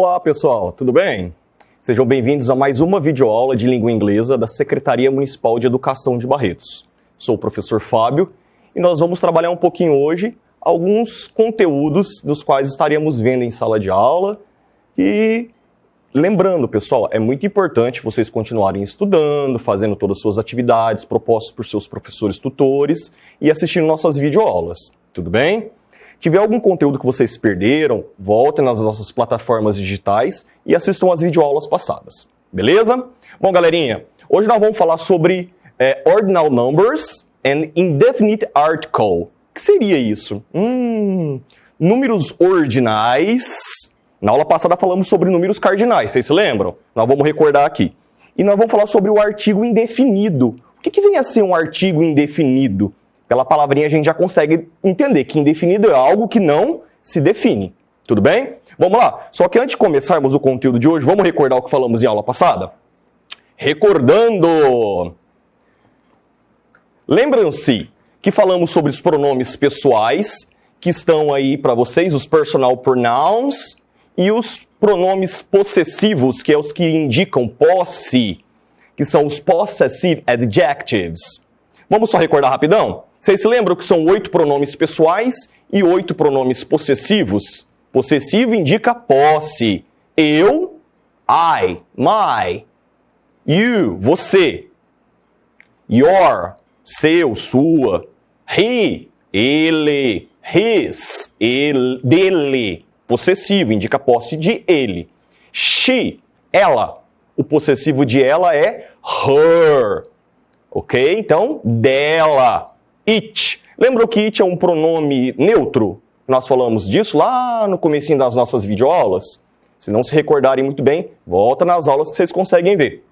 Olá pessoal, tudo bem? Sejam bem-vindos a mais uma videoaula de língua inglesa da Secretaria Municipal de Educação de Barretos. Sou o professor Fábio e nós vamos trabalhar um pouquinho hoje alguns conteúdos dos quais estaremos vendo em sala de aula. E lembrando, pessoal, é muito importante vocês continuarem estudando, fazendo todas as suas atividades propostas por seus professores tutores e assistindo nossas videoaulas, tudo bem? Tiver algum conteúdo que vocês perderam, voltem nas nossas plataformas digitais e assistam as videoaulas passadas, beleza? Bom, galerinha, hoje nós vamos falar sobre ordinal numbers and indefinite article. O que seria isso? Números ordinais. Na aula passada falamos sobre números cardinais, vocês se lembram? Nós vamos recordar aqui. E nós vamos falar sobre o artigo indefinido. O que vem a ser um artigo indefinido? Pela palavrinha a gente já consegue entender que indefinido é algo que não se define. Tudo bem? Vamos lá. Só que antes de começarmos o conteúdo de hoje, vamos recordar o que falamos em aula passada? Recordando! Lembram-se que falamos sobre os pronomes pessoais, que estão aí para vocês, os personal pronouns, e os pronomes possessivos, que é os que indicam posse, que são os possessive adjectives. Vamos só recordar rapidão? Vocês se lembram que são 8 pronomes pessoais e 8 pronomes possessivos? Possessivo indica posse. Eu, I, my. You, você. Your, seu, sua. He, ele. His, ele, dele. Possessivo indica posse de ele. She, ela. O possessivo de ela é her. Ok? Então, dela. It. Lembram que it é um pronome neutro? Nós falamos disso lá no comecinho das nossas videoaulas. Se não se recordarem muito bem, volta nas aulas que vocês conseguem ver.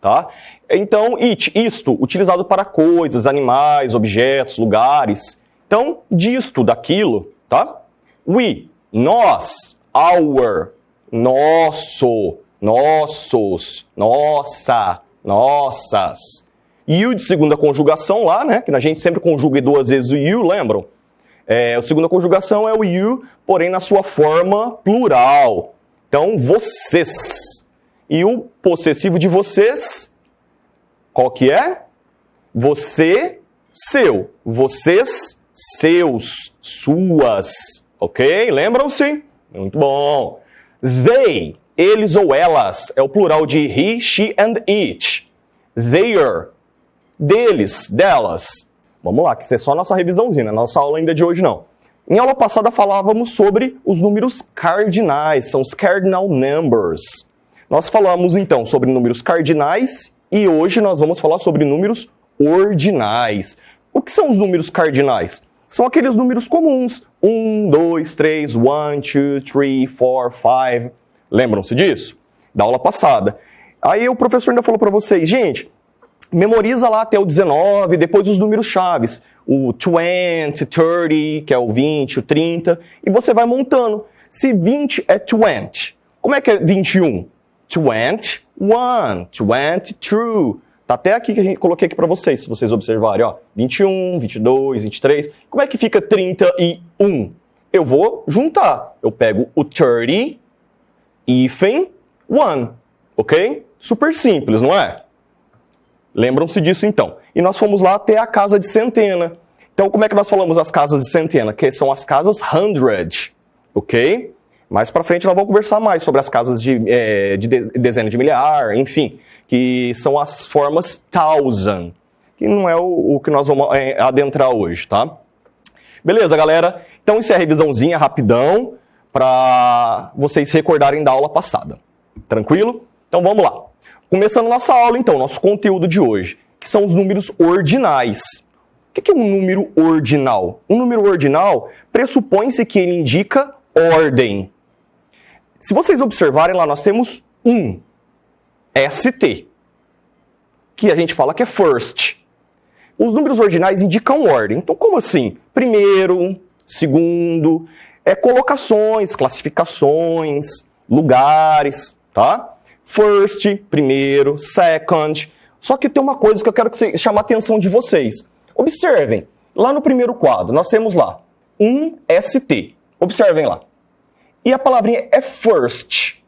Tá? Então, it, isto, utilizado para coisas, animais, objetos, lugares. Então, disto, daquilo, tá? We, nós, our, nosso, nossos, nossa, nossas. You de segunda conjugação lá, né? Que a gente sempre conjuga 2 vezes o you, lembram? A segunda conjugação é o you, porém na sua forma plural. Então, vocês. E o possessivo de vocês, qual que é? Você, seu. Vocês, seus, suas. Ok? Lembram-se? Muito bom. They, eles ou elas, é o plural de he, she and it. Their, deles, delas. Vamos lá, que isso é só a nossa revisãozinha, a nossa aula ainda de hoje não. Em aula passada falávamos sobre os números cardinais, são os cardinal numbers. Nós falamos então sobre números cardinais e hoje nós vamos falar sobre números ordinais. O que são os números cardinais? São aqueles números comuns. 1, 2, 3, 1, 2, 3, 4, 5. Lembram-se disso? Da aula passada. Aí o professor ainda falou para vocês, gente, memoriza lá até o 19, depois os números chaves. O 20, 30, que é o 20, o 30, e você vai montando. Se 20 é 20, como é que é 21? 21, 22. Tá até aqui que a gente coloquei aqui para vocês, se vocês observarem, ó. 21, 22, 23. Como é que fica 31? Eu vou juntar. Eu pego o 30, hífen, 1. Ok? Super simples, não é? Lembram-se disso, então. E nós fomos lá até a casa de centena. Então, como é que nós falamos as casas de centena? Que são as casas hundred, ok? Mais pra frente nós vamos conversar mais sobre as casas de dezena de milhar, enfim, que são as formas thousand, que não é o que nós vamos adentrar hoje, tá? Beleza, galera? Então, isso é a revisãozinha, rapidão, para vocês recordarem da aula passada. Tranquilo? Então, vamos lá. Começando nossa aula, então, nosso conteúdo de hoje, que são os números ordinais. O que é um número ordinal? Um número ordinal pressupõe-se que ele indica ordem. Se vocês observarem lá, nós temos um ST, que a gente fala que é first. Os números ordinais indicam ordem. Então, como assim? Primeiro, segundo, colocações, classificações, lugares, tá? First, primeiro, second. Só que tem uma coisa que eu quero chamar a atenção de vocês. Observem, lá no primeiro quadro, nós temos lá um ST. Observem lá. E a palavrinha é first.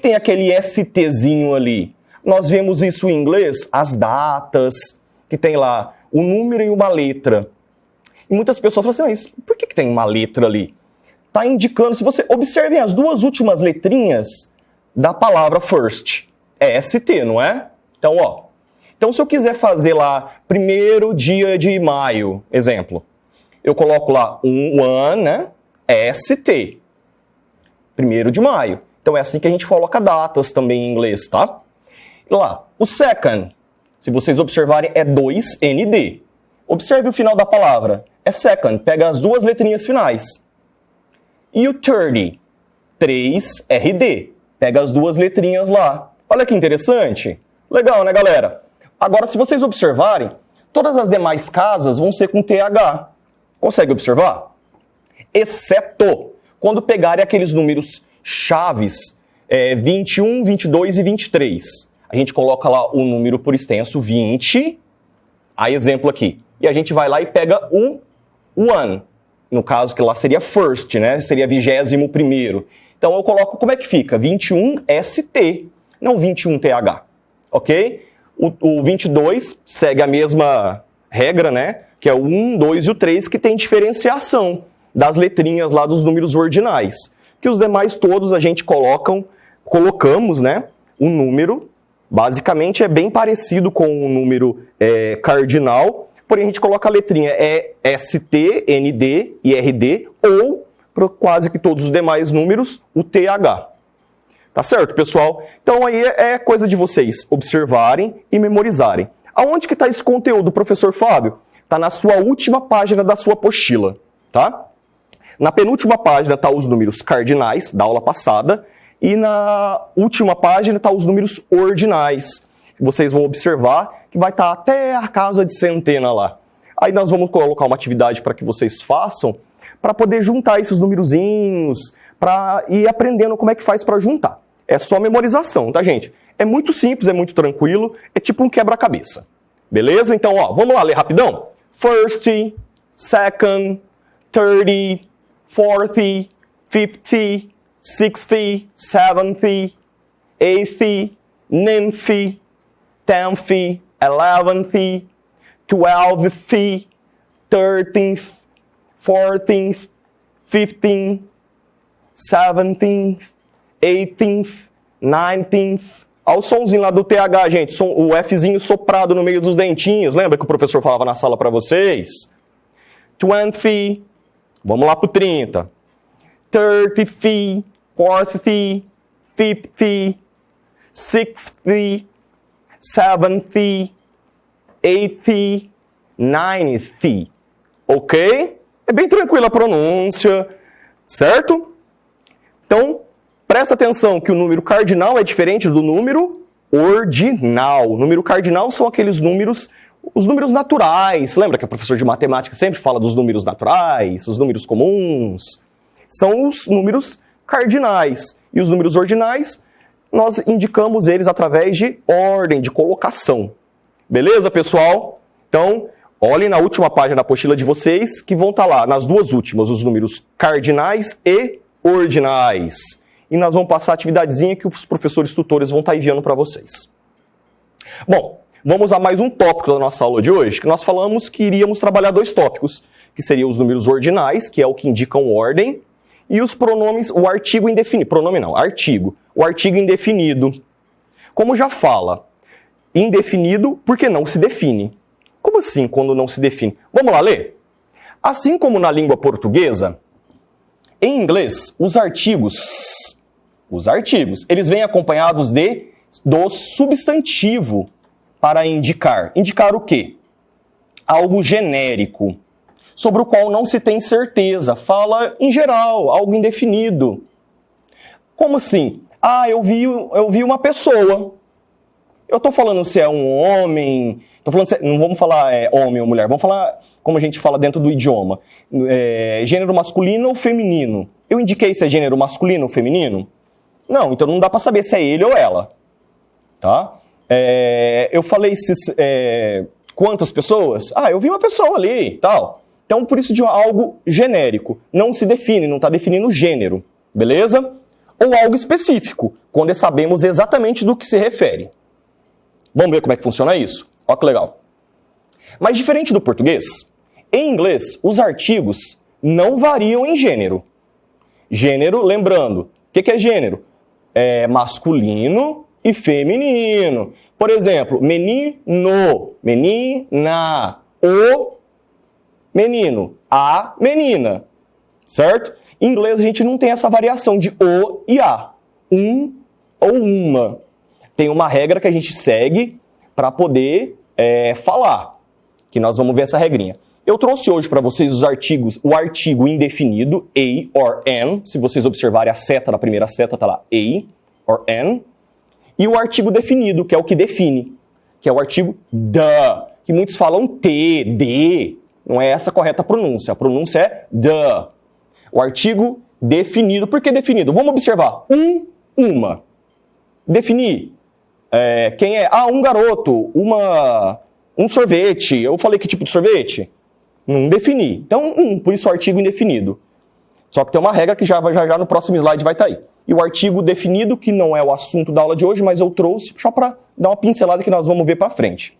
tem aquele STzinho ali? Nós vemos isso em inglês, as datas, que tem lá o número e uma letra. E muitas pessoas falam assim, mas por que tem uma letra ali? Está indicando, se você observem as duas últimas letrinhas da palavra first. É ST, não é? Então, ó. Então, se eu quiser fazer lá, 1º dia de maio, exemplo, eu coloco lá one, né? ST. 1º de maio. Então, é assim que a gente coloca datas também em inglês, tá? E lá, o second, se vocês observarem, é 2ND. Observe o final da palavra. É second, pega as duas letrinhas finais. E o 30, 3RD, pega as duas letrinhas lá. Olha que interessante. Legal, né, galera? Agora, se vocês observarem, todas as demais casas vão ser com TH. Consegue observar? Exceto quando pegarem aqueles números chaves, 21, 22 e 23. A gente coloca lá o número por extenso 20, a exemplo aqui. E a gente vai lá e pega o one. No caso, que lá seria first, né? Seria 21º. Então, eu coloco, como é que fica? 21ST, não 21TH, ok? O 22 segue a mesma regra, né? Que é o 1, 2 e o 3, que tem diferenciação das letrinhas lá dos números ordinais. Que os demais todos a gente colocamos, né? Um número, basicamente é bem parecido com o número cardinal, porém a gente coloca a letrinha ST, ND e RD, ou, para quase que todos os demais números, o TH. Tá certo, pessoal? Então aí é coisa de vocês observarem e memorizarem. Aonde que está esse conteúdo, professor Fábio? Está na sua última página da sua apostila, tá? Na penúltima página está os números cardinais da aula passada e na última página está os números ordinais. Vocês vão observar que vai estar até a casa de centena lá. Aí nós vamos colocar uma atividade para que vocês façam para poder juntar esses numerozinhos, para ir aprendendo como é que faz para juntar. É só memorização, tá, gente? É muito simples, é muito tranquilo, é tipo um quebra-cabeça. Beleza? Então, ó, vamos lá ler rapidão? First, second, 30, 40, 50, 60, 70, 80, 90, 10th, 11th, 12th, 13th, 14th, 15th, 17th, 18th, 19th. Olha o somzinho lá do TH, gente. O Fzinho soprado no meio dos dentinhos. Lembra que o professor falava na sala para vocês? 20th. Vamos lá pro 30. 30th, 40th, 50th, 60th, 70th, 80th, 90th. Ok? É bem tranquila a pronúncia, certo? Então, presta atenção que o número cardinal é diferente do número ordinal. O número cardinal são aqueles números, os números naturais. Lembra que o professor de matemática sempre fala dos números naturais, os números comuns? São os números cardinais. E os números ordinais, nós indicamos eles através de ordem, de colocação. Beleza, pessoal? Então, olhem na última página da apostila de vocês, que vão estar lá, nas duas últimas, os números cardinais e ordinais. E nós vamos passar a atividadezinha que os professores tutores vão estar enviando para vocês. Bom, vamos a mais um tópico da nossa aula de hoje, que nós falamos que iríamos trabalhar dois tópicos, que seriam os números ordinais, que é o que indicam ordem, e os pronomes, o artigo indefinido. Pronome não, artigo. O artigo indefinido. Como já fala, indefinido porque não se define. Como assim quando não se define? Vamos lá ler? Assim como na língua portuguesa, em inglês, os artigos, eles vêm acompanhados do substantivo para indicar. Indicar o quê? Algo genérico, sobre o qual não se tem certeza. Fala em geral, algo indefinido. Como assim? Ah, eu vi uma pessoa. Eu estou falando se é um homem, não vamos falar homem ou mulher, vamos falar como a gente fala dentro do idioma. Gênero masculino ou feminino? Eu indiquei se é gênero masculino ou feminino? Não, então não dá para saber se é ele ou ela. Tá? Eu falei quantas pessoas? Ah, eu vi uma pessoa ali e tal. Então, por isso de algo genérico. Não se define, não está definindo o gênero. Beleza? ou algo específico, quando sabemos exatamente do que se refere. Vamos ver como é que funciona isso? Olha que legal. Mas diferente do português, em inglês, os artigos não variam em gênero. Gênero, lembrando, o que é gênero? É masculino e feminino. Por exemplo, menino, menina, o menino, a menina, certo? Em inglês a gente não tem essa variação de o e a, um ou uma. Tem uma regra que a gente segue para poder falar, que nós vamos ver essa regrinha. Eu trouxe hoje para vocês os artigos, o artigo indefinido, a or an, se vocês observarem a seta, na primeira seta está lá, a or an, e o artigo definido, que é o que define, que é o artigo the, que muitos falam t, de, não é essa a correta pronúncia, a pronúncia é the. O artigo definido, por que definido? Vamos observar, uma. Definir, quem é? Ah, um garoto, um sorvete, eu falei que tipo de sorvete? Não defini. Então, por isso o artigo indefinido. Só que tem uma regra que já no próximo slide vai estar aí. E o artigo definido, que não é o assunto da aula de hoje, mas eu trouxe só para dar uma pincelada que nós vamos ver para frente.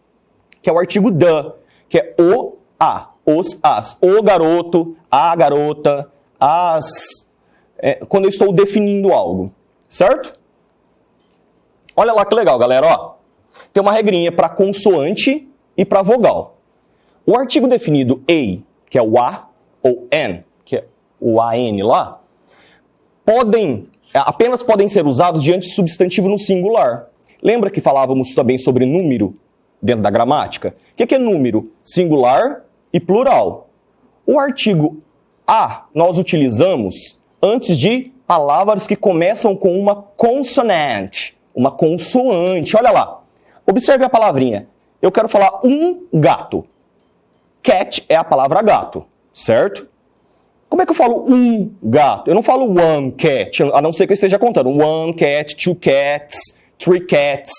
Que é o artigo the, que é o, a, os, as. O garoto, a garota, as... quando eu estou definindo algo. Certo? Olha lá que legal, galera. Ó, tem uma regrinha para consoante e para vogal. O artigo definido a, que é o a, ou an, que é o an lá, apenas podem ser usados diante de substantivo no singular. Lembra que falávamos também sobre número dentro da gramática? O que é número? Singular e plural. O artigo a nós utilizamos antes de palavras que começam com uma consonante, uma consoante. Olha lá, observe a palavrinha. Eu quero falar um gato. Cat é a palavra gato, certo? Como é que eu falo um gato? Eu não falo one cat, a não ser que eu esteja contando. One cat, two cats, three cats,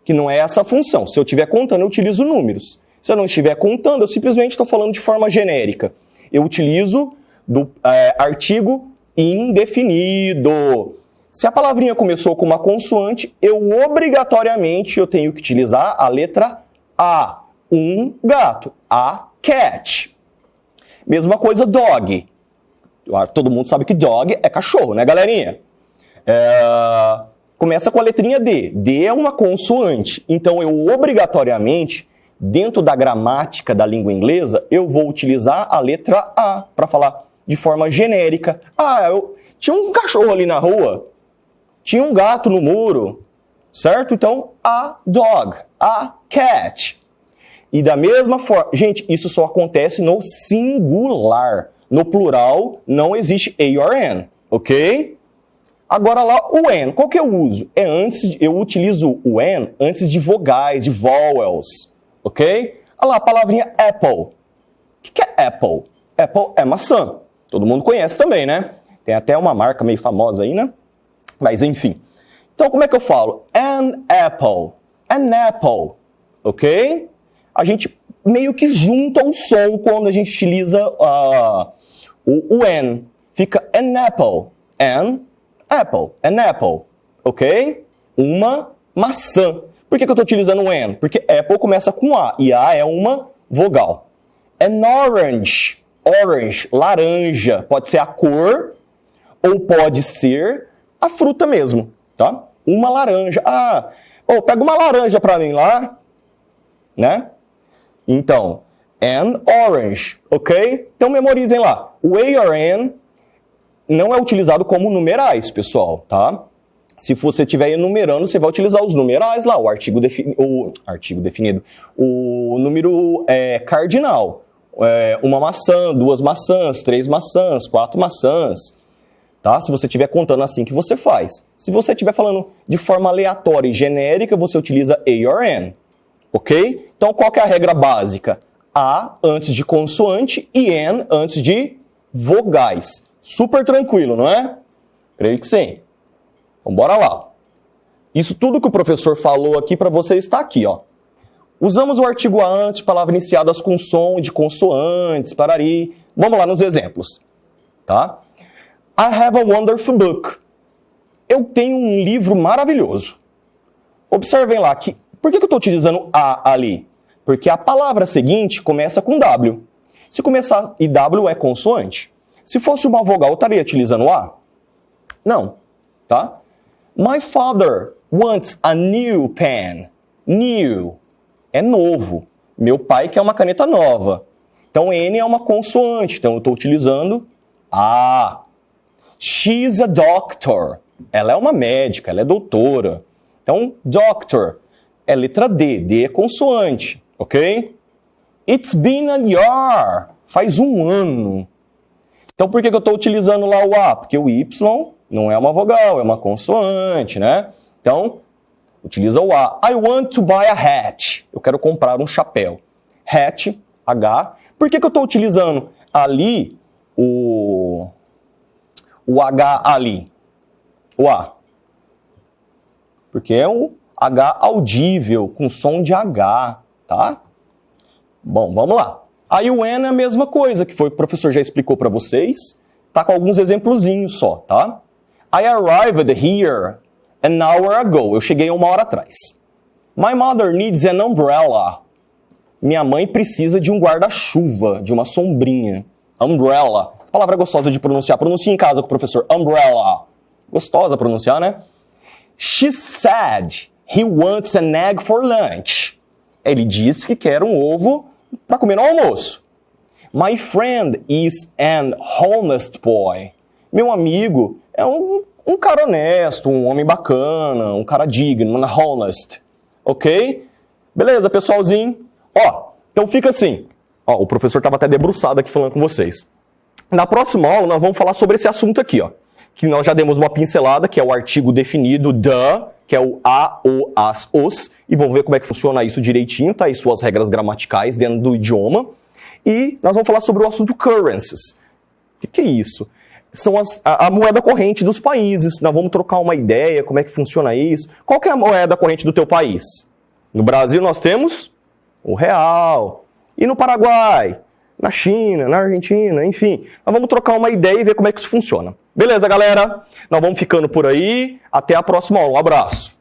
que não é essa a função. Se eu estiver contando, eu utilizo números. Se eu não estiver contando, eu simplesmente estou falando de forma genérica. Eu utilizo do artigo indefinido. Se a palavrinha começou com uma consoante, obrigatoriamente eu tenho que utilizar a letra A. Um gato. A cat. Mesma coisa, dog. Todo mundo sabe que dog é cachorro, né, galerinha? Começa com a letrinha D. D é uma consoante. Então, eu obrigatoriamente, dentro da gramática da língua inglesa, eu vou utilizar a letra A para falar de forma genérica. Tinha um cachorro ali na rua. Tinha um gato no muro. Certo? Então, a dog. A cat. E da mesma forma... Gente, isso só acontece no singular. No plural, não existe a or an. Ok? Agora lá, o an. Qual que eu uso? Eu utilizo o an antes de vogais, de vowels. Ok? Olha lá, a palavrinha apple. O que é apple? Apple é maçã. Todo mundo conhece também, né? Tem até uma marca meio famosa aí, né? Mas enfim. Então, como é que eu falo? An apple. An apple. Ok? A gente meio que junta o som quando a gente utiliza o an. Fica an apple. An apple. An apple. Ok? Uma maçã. Por que eu estou utilizando o an? Porque apple começa com A. E A é uma vogal. An orange. Orange. Laranja. Pode ser a cor ou pode ser a fruta mesmo. Tá? Uma laranja. Pega uma laranja para mim lá. Né? Então, an orange, ok? Então, memorizem lá. O a or an não é utilizado como numerais, pessoal, tá? Se você estiver enumerando, você vai utilizar os numerais lá, o artigo definido, o número cardinal. Uma maçã, duas maçãs, três maçãs, quatro maçãs, tá? Se você estiver contando assim que você faz. Se você estiver falando de forma aleatória e genérica, você utiliza a or an. Ok? Então, qual que é a regra básica? A antes de consoante e N antes de vogais. Super tranquilo, não é? Creio que sim. Então, bora lá. Isso tudo que o professor falou aqui para você está aqui, ó. Usamos o artigo a antes, palavras iniciadas com som de consoantes, parari. Vamos lá nos exemplos. Tá? I have a wonderful book. eu tenho um livro maravilhoso. Observem lá, por que eu estou utilizando A ali? Porque a palavra seguinte começa com W. Se começar, e W é consoante. Se fosse uma vogal, eu estaria utilizando A? Não, tá? My father wants a new pen. New é novo. Meu pai quer uma caneta nova. Então, N é uma consoante. Então, eu estou utilizando A. She's a doctor. Ela é uma médica, ela é doutora. Então, doctor é letra D. D é consoante, ok? It's been a year. Faz um ano. Então, por que eu estou utilizando lá o A? Porque o Y não é uma vogal, é uma consoante, né? Então, utiliza o A. I want to buy a hat. Eu quero comprar um chapéu. Hat, H. Por que eu estou utilizando ali o H ali? O A. Porque é um H audível, com som de H, tá? Bom, vamos lá. Aí o N é a mesma coisa, que foi o que o professor já explicou para vocês. Tá com alguns exemplozinhos só, tá? I arrived here an hour ago. Eu cheguei 1 hora atrás. My mother needs an umbrella. Minha mãe precisa de um guarda-chuva, de uma sombrinha. Umbrella. Palavra gostosa de pronunciar. Pronuncie em casa com o professor. Umbrella. Gostosa pronunciar, né? She said he wants an egg for lunch. Ele disse que quer um ovo para comer no almoço. My friend is an honest boy. Meu amigo é um cara honesto, um homem bacana, um cara digno, honest. Ok? Beleza, pessoalzinho? Ó, então fica assim. Ó, o professor estava até debruçado aqui falando com vocês. Na próxima aula, nós vamos falar sobre esse assunto aqui, ó. Que nós já demos uma pincelada, que é o artigo definido the, que é o a, o, as, os. E vamos ver como é que funciona isso direitinho, tá? E suas regras gramaticais dentro do idioma. E nós vamos falar sobre o assunto currencies. O que é isso? São a moeda corrente dos países. Nós vamos trocar uma ideia, como é que funciona isso. Qual que é a moeda corrente do teu país? No Brasil nós temos o real. E no Paraguai? Na China, na Argentina, enfim. Nós vamos trocar uma ideia e ver como é que isso funciona. Beleza, galera? Nós vamos ficando por aí. Até a próxima aula. Um abraço.